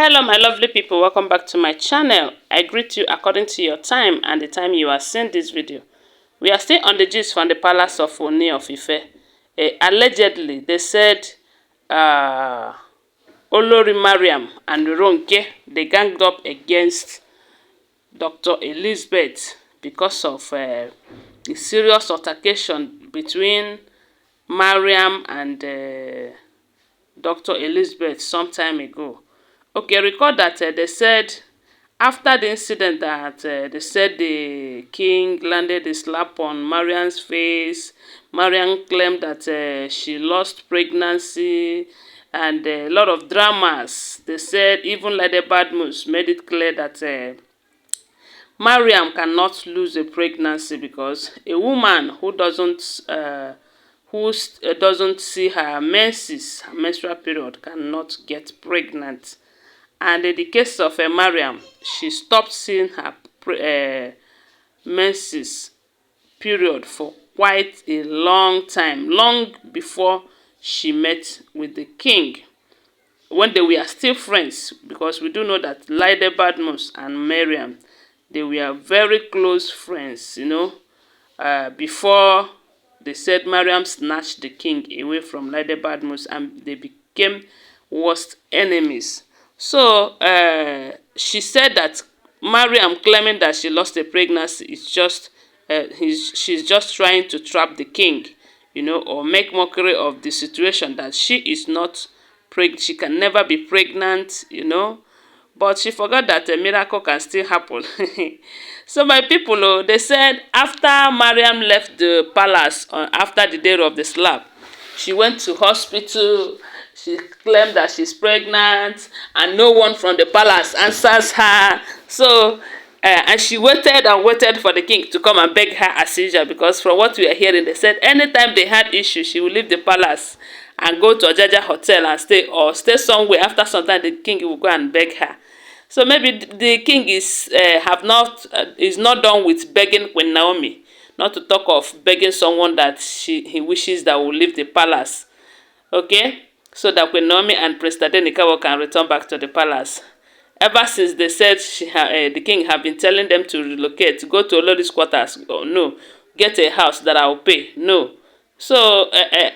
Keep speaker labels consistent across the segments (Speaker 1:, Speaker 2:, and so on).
Speaker 1: Hello my lovely people, welcome back to my channel. I greet you according to your time and the time you are seeing this video. We are still on the gist from the palace of Ooni of Ife. Allegedly, they said Olori Mariam and Ronke, they ganged up against Dr. Elizabeth because of the serious altercation between Mariam and Dr. Elizabeth some time ago. Okay, recall that they said after the incident that they said the king landed a slap on Mariam's face. Mariam claimed that she lost pregnancy and a lot of dramas. They said even Lady Badmus made it clear that Mariam cannot lose a pregnancy because a woman who doesn't see her menses, her menstrual period, cannot get pregnant. And in the case of Mariam, she stopped seeing her menses period for quite a long time, long before she met with the king, when they were still friends, because we do know that Lady Badmus and Mariam, they were very close friends, before they said Mariam snatched the king away from Lady Badmus and they became worst enemies. So she said that Mariam claiming that she lost a pregnancy is just she's just trying to trap the king, or make mockery of the situation that she is not pregnant. She can never be pregnant, but she forgot that a miracle can still happen. So my people, they said after Mariam left the palace after the day of the slap, she went to hospital. She claimed that she's pregnant and no one from the palace answers her. So, and she waited and waited for the king to come and beg her as usual, because from what we are hearing, they said anytime they had issues, she will leave the palace and go to a Jaja hotel and stay, or stay somewhere. After some time, the king will go and beg her. So maybe the king is not done with begging Queen Naomi, not to talk of begging someone that he wishes that will leave the palace. Okay, so that Queen Naomi and Prince Tadenikawa can return back to the palace. Ever since they said the king have been telling them to relocate, go to Olori's quarters. Oh, no, get a house that I will pay. No. So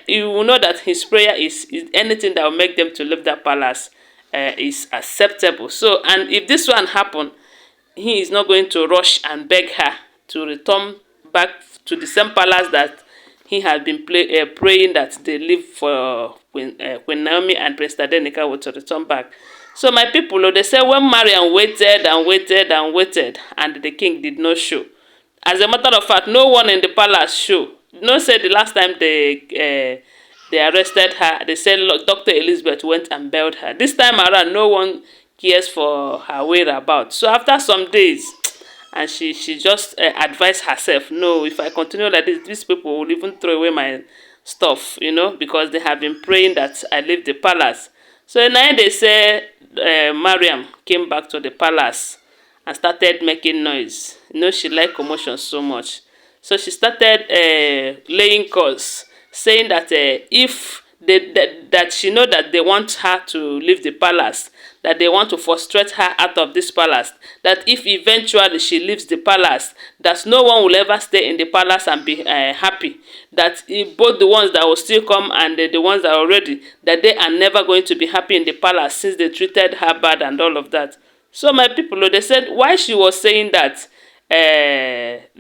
Speaker 1: you will know that his prayer is anything that will make them to leave that palace is acceptable. So, and if this one happen, he is not going to rush and beg her to return back to the same palace that he had been praying that they live for Queen Naomi and Prince Tadenikawa to return back. So my people, they say when Mariam waited and waited and waited and the king did not show. As a matter of fact, no one in the palace show. No, said the last time they arrested her, they said Dr. Elizabeth went and bailed her. This time around, no one cares for her whereabouts. So after some days, and she just advised herself, no, if I continue like this, these people will even throw away my stuff, because they have been praying that I leave the palace. So now they say Mariam came back to the palace and started making noise. She liked commotion so much. So she started laying calls, saying that if that she know that they want her to leave the palace, that they want to frustrate her out of this palace, that if eventually she leaves the palace, that no one will ever stay in the palace and be happy, that both the ones that will still come and the ones that are already, that they are never going to be happy in the palace since they treated her bad and all of that. So my people, they said why she was saying that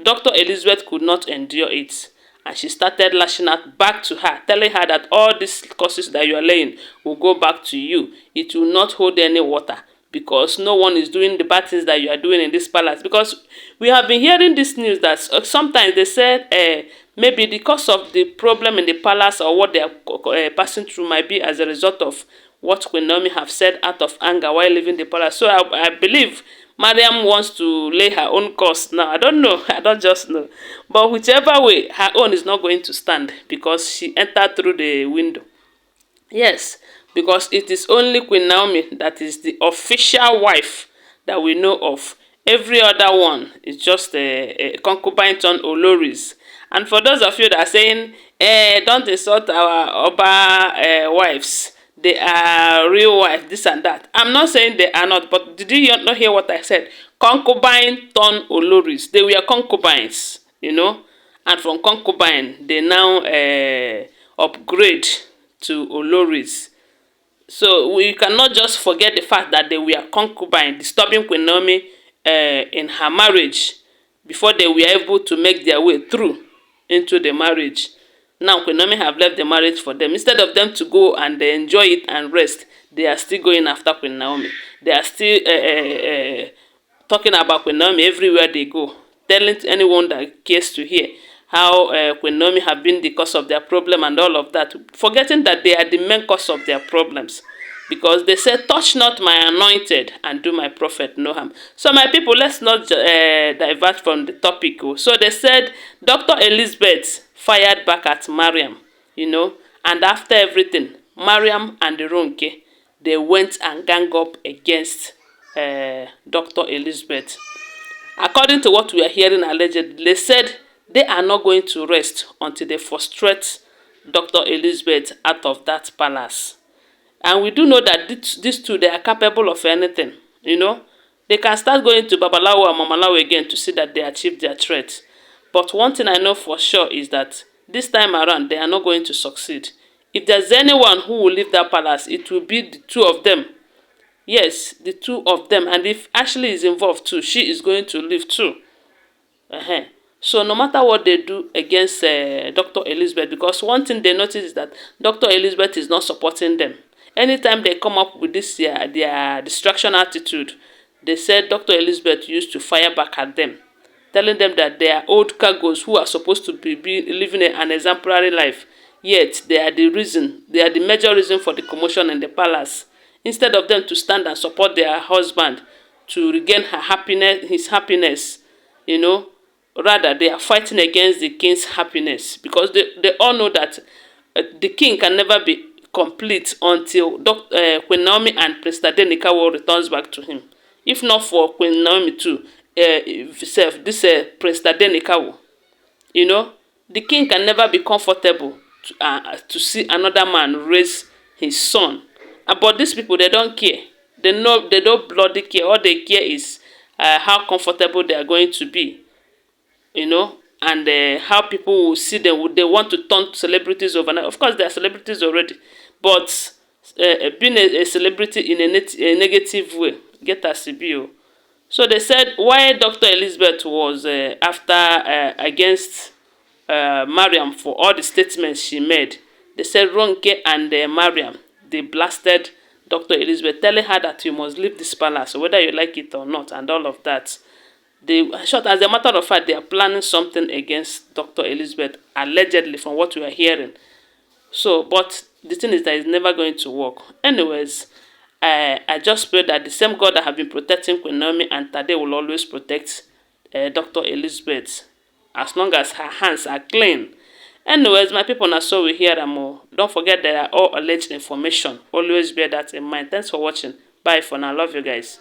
Speaker 1: Dr. Elizabeth could not endure it. And she started lashing out back to her, telling her that all these curses that you are laying will go back to you. It will not hold any water, because no one is doing the bad things that you are doing in this palace. Because we have been hearing this news that sometimes they said maybe the cause of the problem in the palace or what they are passing through might be as a result of what Queen Naomi have said out of anger while leaving the palace. So I believe Mariam wants to lay her own course now. I don't know. I don't just know. But whichever way, her own is not going to stand because she entered through the window. Yes, because it is only Queen Naomi that is the official wife that we know of. Every other one is just a concubine turned Olories. And for those of you that are saying, don't insult our Oba wives, they are real wife, this and that. I'm not saying they are not, but did you not hear what I said? Concubine turn Oloris. They were concubines, you know, and from concubine they now upgrade to Oloris. So we cannot just forget the fact that they were concubine, disturbing Queen Naomi in her marriage before they were able to make their way through into the marriage. Now Queen Naomi have left the marriage for them. Instead of them to go and enjoy it and rest, they are still going after Queen Naomi. They are still talking about Queen Naomi everywhere they go, telling anyone that cares to hear how Queen Naomi have been the cause of their problem and all of that, forgetting that they are the main cause of their problems. Because they said, touch not my anointed and do my prophet no harm. So my people, let's not divert from the topic. So they said Dr. Elizabeth fired back at Mariam, you know, and after everything, Mariam and Ronke, they went and gang up against Dr. Elizabeth. According to what we are hearing allegedly, they said they are not going to rest until they frustrate Dr. Elizabeth out of that palace. And we do know that these two, they are capable of anything, you know. They can start going to Babalawo and Mamalawo again to see that they achieve their threat. But one thing I know for sure is that this time around, they are not going to succeed. If there's anyone who will leave that palace, it will be the two of them. Yes, the two of them. And if Ashley is involved too, she is going to leave too. So no matter what they do against Dr. Elizabeth, because one thing they notice is that Dr. Elizabeth is not supporting them. Anytime they come up with this their distraction attitude, they said Dr. Elizabeth used to fire back at them, telling them that they are old cargoes who are supposed to be living an exemplary life. Yet they are the reason, they are the major reason for the commotion in the palace. Instead of them to stand and support their husband to regain his happiness, you know, rather they are fighting against the king's happiness, because they all know that the king can never be complete until Queen Naomi and Prince Tadenikawo returns back to him. If not for Queen Naomi too, this Prince Tadenikawo, you know, the king can never be comfortable to see another man raise his son. But these people, they don't care. They don't bloody care. All they care is how comfortable they are going to be, you know, and how people will see them. Would they want to turn celebrities overnight? Of course, they are celebrities already, but being a celebrity in a negative way, get as CBO. So they said why Dr. Elizabeth was against Mariam for all the statements she made. They said Ronke and Mariam, they blasted Dr. Elizabeth, telling her that you must leave this palace, whether you like it or not, and all of that. As a matter of fact, they are planning something against Dr. Elizabeth, allegedly, from what we are hearing. So, but the thing is that it's never going to work. Anyways, I just pray that the same God that have been protecting Queen Naomi and Tade will always protect Dr. Elizabeth, as long as her hands are clean. Anyways, my people, now so we hear them more. Don't forget they are all alleged information. Always bear that in mind. Thanks for watching. Bye for now. Love you guys.